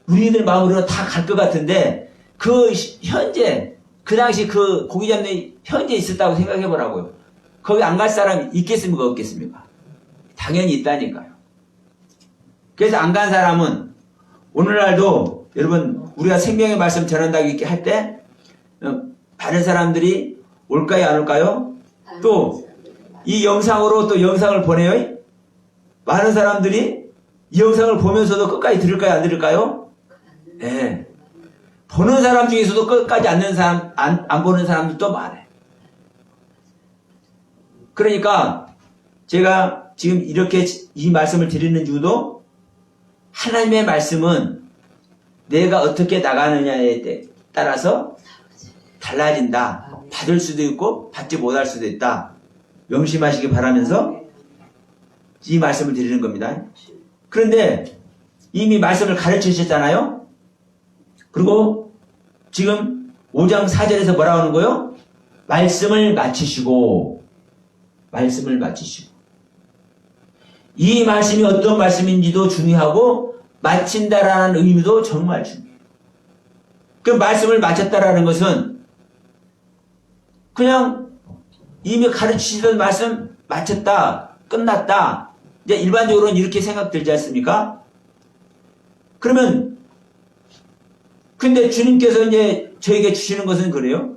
우리들 마음으로는 다 갈 것 같은데 그 현재 그 당시 그 고기 잡는 현재 있었다고 생각해 보라고요. 거기 안 갈 사람이 있겠습니까? 없겠습니까? 당연히 있다니까요. 그래서 안 간 사람은 오늘날도 여러분 우리가 생명의 말씀 전한다고 이렇게 할 때 많은 사람들이 올까요? 안 올까요? 또 이 영상으로 또 영상을 보내요. 많은 사람들이 이 영상을 보면서도 끝까지 들을까요? 안 들을까요? 네. 보는 사람 중에서도 끝까지 안 듣는 사람, 안 보는 사람들도 많아요. 그러니까 제가 지금 이렇게 이 말씀을 드리는 이유도 하나님의 말씀은 내가 어떻게 나가느냐에 따라서 달라진다. 받을 수도 있고 받지 못할 수도 있다. 명심하시기 바라면서 이 말씀을 드리는 겁니다. 그런데 이미 말씀을 가르치셨잖아요. 그리고 지금 5장 4절에서 뭐라고 하는 거예요? 말씀을 마치시고 이 말씀이 어떤 말씀인지도 중요하고 마친다라는 의미도 정말 중요해요. 그 말씀을 마쳤다라는 것은 그냥 이미 가르치시던 말씀 마쳤다, 끝났다. 이제 일반적으로는 이렇게 생각 들지 않습니까? 그러면, 근데 주님께서 이제 저에게 주시는 것은 그래요?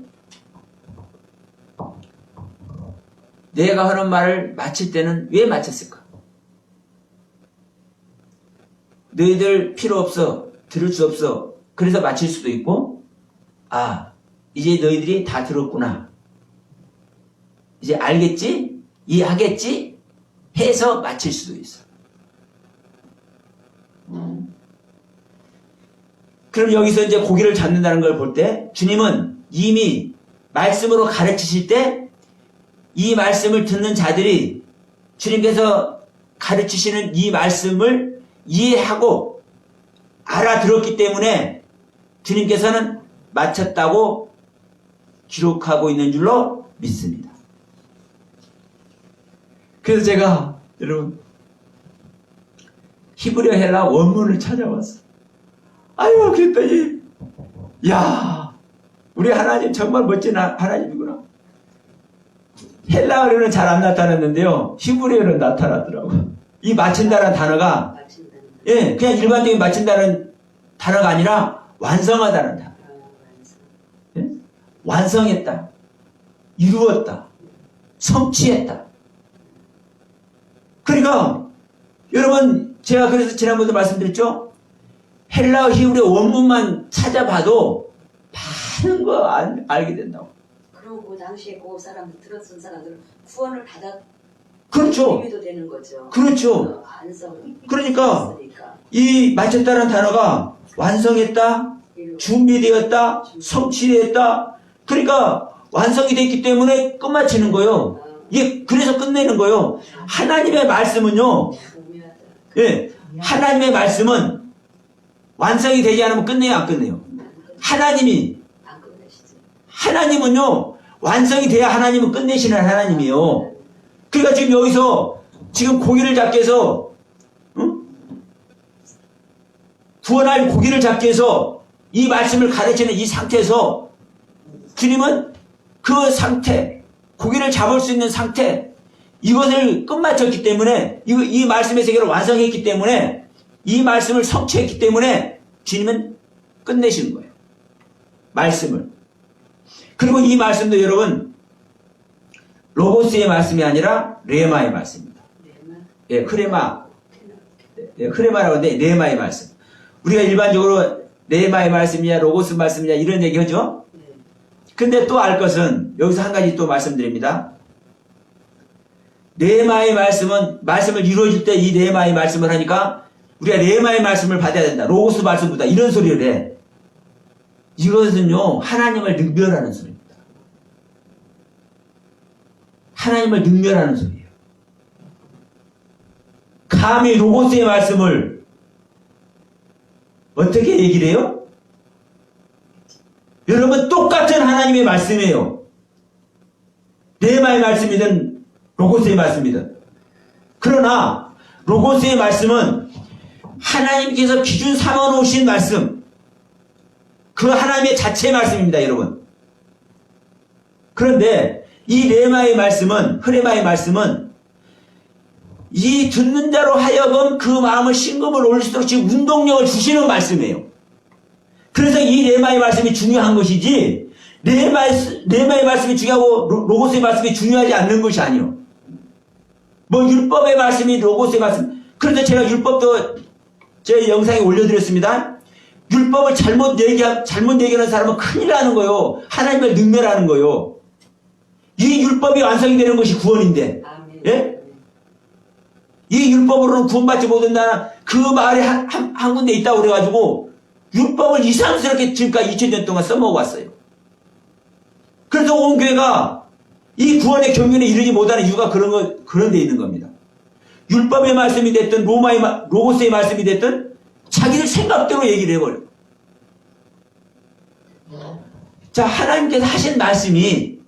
내가 하는 말을 마칠 때는 왜 마쳤을까? 너희들 필요 없어. 들을 수 없어. 그래서 마칠 수도 있고, 아, 이제 너희들이 다 들었구나. 이제 알겠지? 이해하겠지? 해서 마칠 수도 있어. 그럼 여기서 이제 고기를 잡는다는 걸 볼 때, 주님은 이미 말씀으로 가르치실 때, 이 말씀을 듣는 자들이 주님께서 가르치시는 이 말씀을 이해하고 알아들었기 때문에 주님께서는 마쳤다고 기록하고 있는 줄로 믿습니다. 그래서 제가 여러분 히브리어 헬라 원문을 찾아봤어. 아유, 그랬더니 야, 우리 하나님 정말 멋진 하나님이구나. 헬라어로는 잘 안 나타났는데요, 히브리어는 나타나더라고. 이 마친다는 단어가 마친다는 예, 그냥 일반적인 마친다는 단어가 아니라 완성하다는 단어. 완성. 예? 완성했다, 이루었다, 성취했다. 그러니까 여러분, 제가 그래서 지난번에도 말씀드렸죠. 헬라어 히브리어 원문만 찾아봐도 많은 거 알게 된다고. 그리고 그 당시에 그 사람들 들었던 사람들은 구원을 받았. 그렇죠. 의미도 되는 거죠. 그렇죠. 완성. 그러니까 했으니까. 이 마쳤다는 단어가 완성했다, 준비되었다, 성취되었다. 그러니까 완성이 됐기 때문에 끝마치는 거예요. 이게 그래서 끝내는 거예요. 하나님의 말씀은요, 오묘하다. 예, 하나님의 말씀은 완성이 되지 않으면 끝내요, 안 끝내요? 하나님이, 안 끝내시죠. 하나님은요, 완성이 돼야 하나님은 끝내시는 하나님이에요. 그러니까 지금 여기서 지금 고기를 잡기 위해서, 응? 구원할 고기를 잡기 위해서 이 말씀을 가르치는 이 상태에서 주님은 그 상태, 고기를 잡을 수 있는 상태, 이것을 끝마쳤기 때문에, 이 말씀의 세계를 완성했기 때문에, 이 말씀을 성취했기 때문에 주님은 끝내시는 거예요. 말씀을. 그리고 이 말씀도 여러분, 로고스의 말씀이 아니라 레마의 말씀입니다. 예, 크레마. 예, 크레마라고 하는데 레마의 말씀. 우리가 일반적으로 레마의 말씀이냐 로고스 말씀이냐 이런 얘기 하죠. 근데 또 알 것은 여기서 한 가지 또 말씀드립니다. 레마의 말씀은 말씀을 이루어질 때 이 레마의 말씀을 하니까 우리가 레마의 말씀을 받아야 된다. 로고스 말씀보다 이런 소리를 해. 이것은요, 하나님을 능멸하는 소리입니다. 하나님을 능멸하는 소리예요. 감히 로고스의 말씀을 어떻게 얘기를 해요? 여러분, 똑같은 하나님의 말씀이에요. 레마의 말씀이든 로고스의 말씀이든. 그러나 로고스의 말씀은 하나님께서 기준 삼아 놓으신 말씀, 그 하나님의 자체의 말씀입니다, 여러분. 그런데 이 레마의 말씀은, 흐레마의 말씀은 이 듣는 자로 하여금 그 마음을 심금을 올릴 수 있도록 지금 운동력을 주시는 말씀이에요. 그래서 이 레마의 말씀이 중요한 것이지, 레마의 말씀이 중요하고 로고스의 말씀이 중요하지 않는 것이 아니에요. 뭐 율법의 말씀이 로고스의 말씀. 그래서 제가 율법도 제 영상에 올려드렸습니다. 율법을 잘못 얘기하는 사람은 큰일 나는 거예요. 하나님을 능멸하는 거예요. 이 율법이 완성이 되는 것이 구원인데, 아멘. 예? 이 율법으로는 구원받지 못한다. 그 말이 한 군데 있다고 그래가지고 율법을 이상스럽게 지금까지 2000년 동안 써먹어왔어요. 그래서 온 교회가 이 구원의 경륜에 이르지 못하는 이유가 그런 데 있는 겁니다. 율법의 말씀이 됐든 로고스의 말씀이 됐든 자기들 생각대로 얘기를 해버려요. 자, 하나님께서 하신 말씀이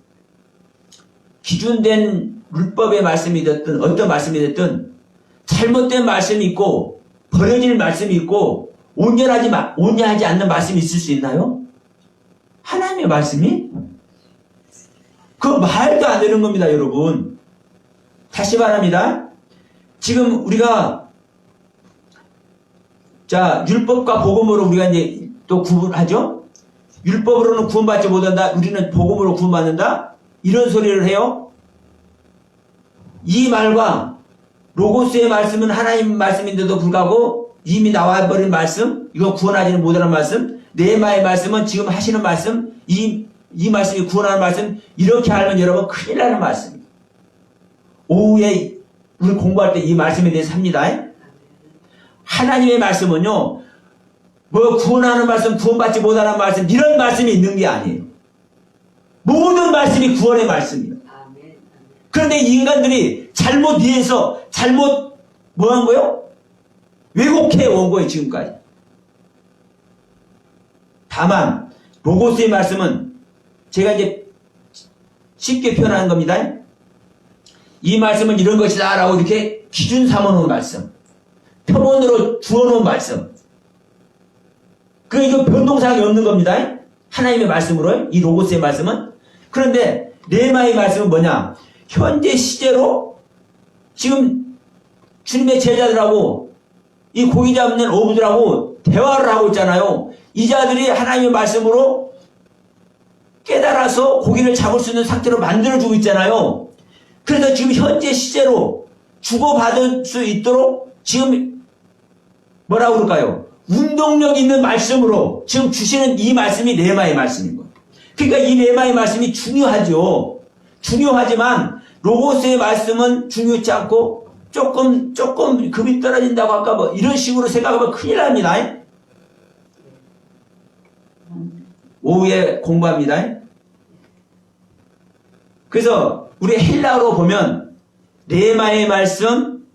기준된 율법의 말씀이 됐든 어떤 말씀이 됐든 잘못된 말씀이 있고 버려질 말씀이 있고 온전하지 않는 말씀이 있을 수 있나요? 하나님의 말씀이 그 말도 안 되는 겁니다, 여러분. 다시 말합니다. 지금 우리가 자, 율법과 복음으로 우리가 이제 또 구분하죠? 율법으로는 구원받지 못한다. 우리는 복음으로 구원받는다. 이런 소리를 해요. 이 말과 로고스의 말씀은 하나님 말씀인데도 불구하고 이미 나와버린 말씀, 이건 구원하지는 못하는 말씀, 네마의 말씀은 지금 하시는 말씀, 이 말씀이 구원하는 말씀, 이렇게 알면 여러분 큰일 나는 말씀입니다. 오후에 우리 공부할 때 이 말씀에 대해서 합니다. 하나님의 말씀은요, 뭐 구원하는 말씀, 구원받지 못하는 말씀, 이런 말씀이 있는 게 아니에요. 모든 말씀이 구원의 말씀이에요. 그런데 이 인간들이 잘못 이해해서 잘못 뭐 한 거예요? 왜곡해 온 거예요, 지금까지. 다만 로고스의 말씀은 제가 이제 쉽게 표현하는 겁니다. 이 말씀은 이런 것이다 라고 이렇게 기준 삼아놓은 말씀, 표본으로 주어놓은 말씀, 이거 변동사항이 없는 겁니다. 하나님의 말씀으로, 이 로고스의 말씀은. 그런데 레마의 말씀은 뭐냐? 현재 시제로 지금 주님의 제자들하고 이 고기 잡는 어부들하고 대화를 하고 있잖아요. 이 자들이 하나님의 말씀으로 깨달아서 고기를 잡을 수 있는 상태로 만들어주고 있잖아요. 그래서 지금 현재 시제로 주고받을 수 있도록 지금 뭐라고 그럴까요? 운동력 있는 말씀으로 지금 주시는 이 말씀이 레마의 말씀인 거예요. 그러니까 이 레마의 말씀이 중요하죠. 중요하지만 로고스의 말씀은 중요치 않고 조금 급이 떨어진다고 할까 뭐 이런 식으로 생각하면 큰일 납니다. 오후에 공부합니다. 그래서 우리 헬라어로 보면 레마의 말씀,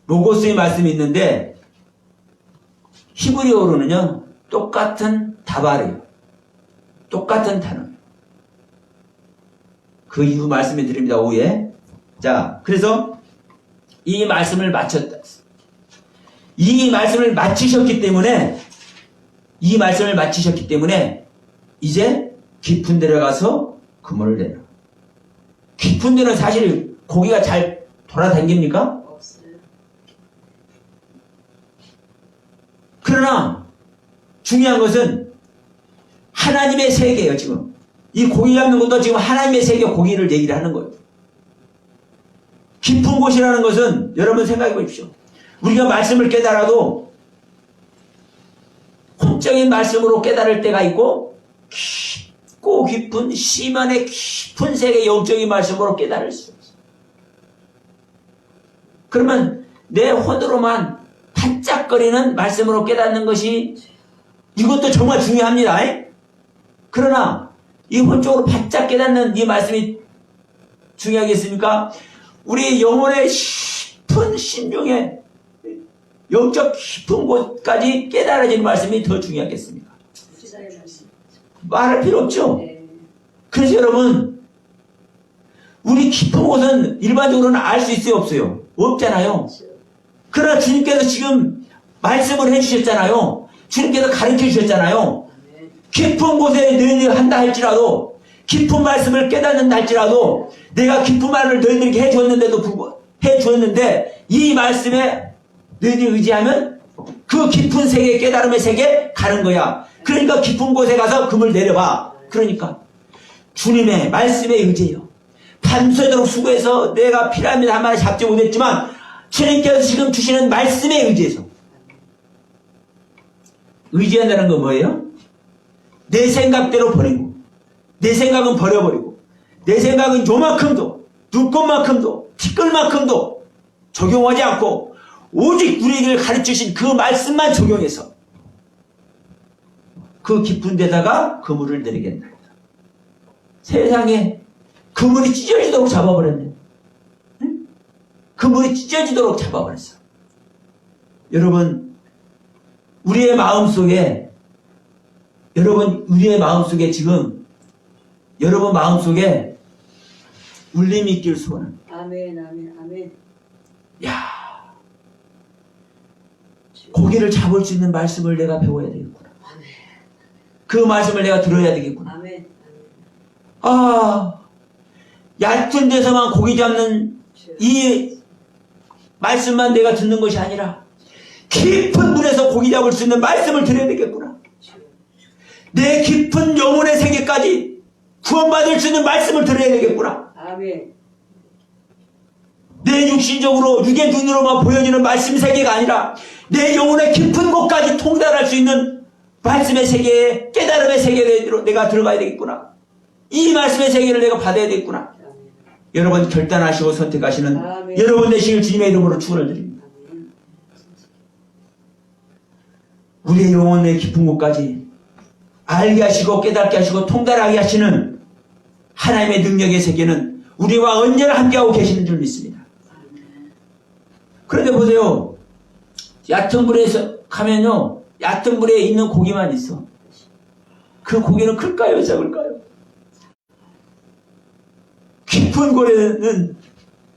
로고스의 말씀이 있는데 히브리어로는요 똑같은 다발이에요. 똑같은 단어. 그 이후 말씀해 드립니다. 오후에. 자, 그래서 이 말씀을 마쳤다. 이 말씀을 마치셨기 때문에 이제 깊은 데로 가서 그물을 내라. 깊은 데는 사실 고기가 잘 돌아다닙니까? 없어요. 그러나 중요한 것은 하나님의 세계예요. 지금 이 고기 잡는 것도 지금 하나님의 세계 고기를 얘기를 하는 거예요. 깊은 곳이라는 것은 여러분 생각해 보십시오. 우리가 말씀을 깨달아도 혼적인 말씀으로 깨달을 때가 있고 깊고 깊은 심연의 깊은 세계 영적인 말씀으로 깨달을 수 있어요. 그러면 내 혼으로만 반짝거리는 말씀으로 깨닫는 것이 이것도 정말 중요합니다. 그러나 이 혼적으로 반짝 깨닫는 이 말씀이 중요하겠습니까? 우리 영혼의 깊은 심중에 영적 깊은 곳까지 깨달아지는 말씀이 더 중요하겠습니까? 말할 필요 없죠. 네. 그래서 여러분 우리 깊은 곳은 일반적으로는 알 수 있어요, 없어요? 없잖아요. 그러나 주님께서 지금 말씀을 해주셨잖아요. 주님께서 가르쳐 주셨잖아요. 깊은 곳에 너희들이 한다 할지라도, 깊은 말씀을 깨닫는다 할지라도, 내가 깊은 말을 너희들에게 해주었는데 이 말씀에 너희들이 의지하면 그 깊은 세계, 깨달음의 세계에 가는 거야. 그러니까 깊은 곳에 가서 금을 내려봐. 그러니까 주님의 말씀에 의지해요. 밤새도록 수고해서 내가 피라미드 한 마리 잡지 못했지만 주님께서 지금 주시는 말씀에 의지해서. 의지한다는 건 뭐예요? 내 생각대로 버리고, 내 생각은 버려버리고, 내 생각은 요만큼도, 눈꽃만큼도, 티끌만큼도 적용하지 않고 오직 우리에게 가르치신 그 말씀만 적용해서 그 깊은 데다가 그물을 내리겠다. 세상에 그물이 찢어지도록 잡아버렸네. 응? 그물이 찢어지도록 잡아버렸어. 여러분, 우리의 마음속에 지금 여러분 마음속에 울림이 있길 소원합니다. 아멘, 아멘, 아멘. 야, 고기를 잡을 수 있는 말씀을 내가 배워야 되겠구나. 아멘. 그 말씀을 내가 들어야 되겠구나. 아멘. 아, 얕은 데서만 고기 잡는 이 말씀만 내가 듣는 것이 아니라 깊은 물에서 고기 잡을 수 있는 말씀을 들어야 되겠구나. 내 깊은 영혼의 세계까지 구원받을 수 있는 말씀을 들어야 되겠구나. 아멘. 내 육신적으로 육의 눈으로만 보여지는 말씀 세계가 아니라 내 영혼의 깊은 곳까지 통달할 수 있는 말씀의 세계에 깨달음의 세계로 내가 들어가야 되겠구나. 이 말씀의 세계를 내가 받아야 되겠구나. 여러분 결단하시고 선택하시는 아멘. 여러분 되시길 주님의 이름으로 축원을 드립니다. 우리의 영혼의 깊은 곳까지 알게 하시고 깨닫게 하시고 통달하게 하시는 하나님의 능력의 세계는 우리와 언제나 함께하고 계시는 줄 믿습니다. 그런데 보세요. 얕은 물에서 가면요. 얕은 물에 있는 고기만 있어. 그 고기는 클까요? 작을까요? 깊은 고래는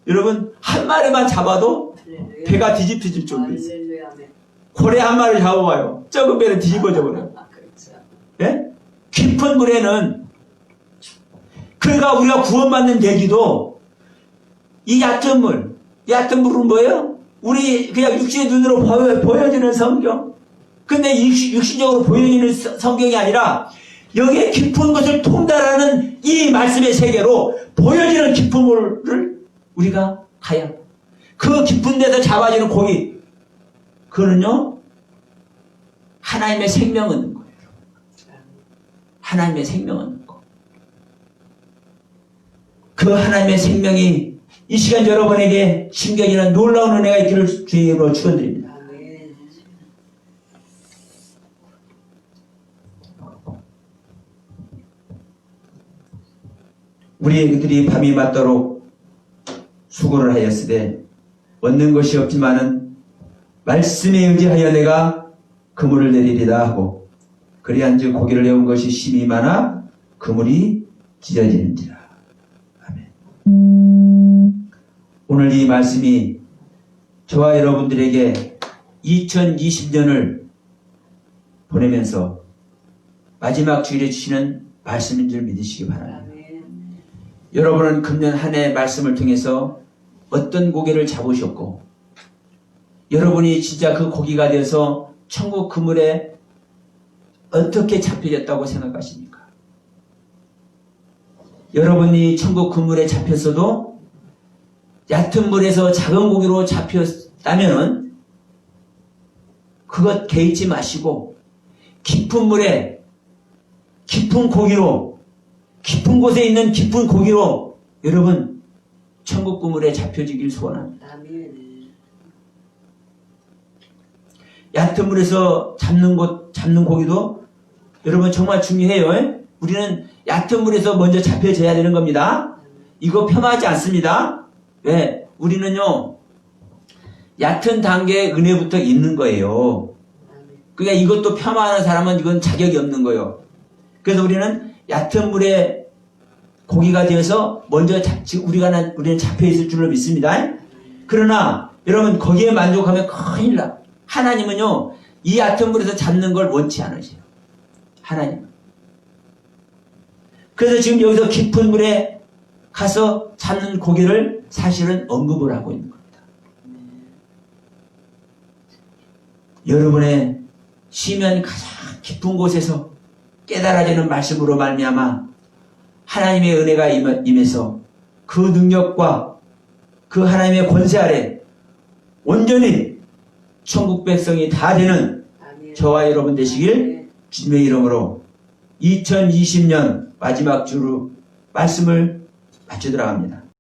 여러분 한 마리만 잡아도 할렐루야. 배가 뒤집혀질 정도 있어요. 할렐루야. 아멘. 고래 한 마리 잡아봐요. 적은 배는 뒤집어져 버려요. 그렇죠. 예? 깊은 물에는 그러니까 우리가 구원받는 계기도 이 얕은 물은 뭐예요? 우리 그냥 육신의 눈으로 보여지는 성경. 근데 육신적으로 보여지는 성경이 아니라 여기에 깊은 것을 통달하는 이 말씀의 세계로 보여지는 깊은 물을 우리가 가야 합니다. 그 깊은 데서 잡아지는 고기, 그거는요 하나님의 생명 얻는 거예요. 하나님의 생명 얻는 거. 그 하나님의 생명이 이 시간 여러분에게 심겨지는 놀라운 은혜가 있기를 주의 이름으로 축원드립니다. 아멘. 우리들이 밤이 맞도록 수고를 하였으되 얻는 것이 없지만은 말씀에 의지하여 내가 그물을 내리리다 하고 그리한즉 고기를 내온 것이 심이 많아 그물이 찢어지는지라. 아멘. 오늘 이 말씀이 저와 여러분들에게 2020년을 보내면서 마지막 주일에 주시는 말씀인 줄 믿으시기 바랍니다. 아멘. 여러분은 금년 한 해 말씀을 통해서 어떤 고기를 잡으셨고 여러분이 진짜 그 고기가 되어서 천국 그물에 어떻게 잡혀졌다고 생각하십니까? 여러분이 천국 그물에 잡혔어도 얕은 물에서 작은 고기로 잡혔다면 그것 개의치 마시고 깊은 물에 깊은 고기로 깊은 곳에 있는 깊은 고기로 여러분 천국 그물에 잡혀지길 소원합니다. 아멘. 얕은 물에서 잡는 고기도 여러분 정말 중요해요. 우리는 얕은 물에서 먼저 잡혀져야 되는 겁니다. 이거 폄하하지 않습니다. 왜? 우리는요 얕은 단계의 은혜부터 있는 거예요. 그러니까 이것도 폄하하는 사람은 이건 자격이 없는 거예요. 그래서 우리는 얕은 물에 고기가 되어서 먼저 우리는 잡혀 있을 줄로 믿습니다. 그러나 여러분 거기에 만족하면 큰일 나. 하나님은요 이 얕은 물에서 잡는 걸 원치 않으세요. 하나님은. 그래서 지금 여기서 깊은 물에 가서 잡는 고기를 사실은 언급을 하고 있는 겁니다. 여러분의 쉬면 가장 깊은 곳에서 깨달아지는 말씀으로 말미암아 하나님의 은혜가 임해서 그 능력과 그 하나님의 권세 아래 온전히 천국 백성이 다 되는 아멘. 저와 여러분 되시길 주님의 이름으로 2020년 마지막 주로 말씀을 마치도록 합니다.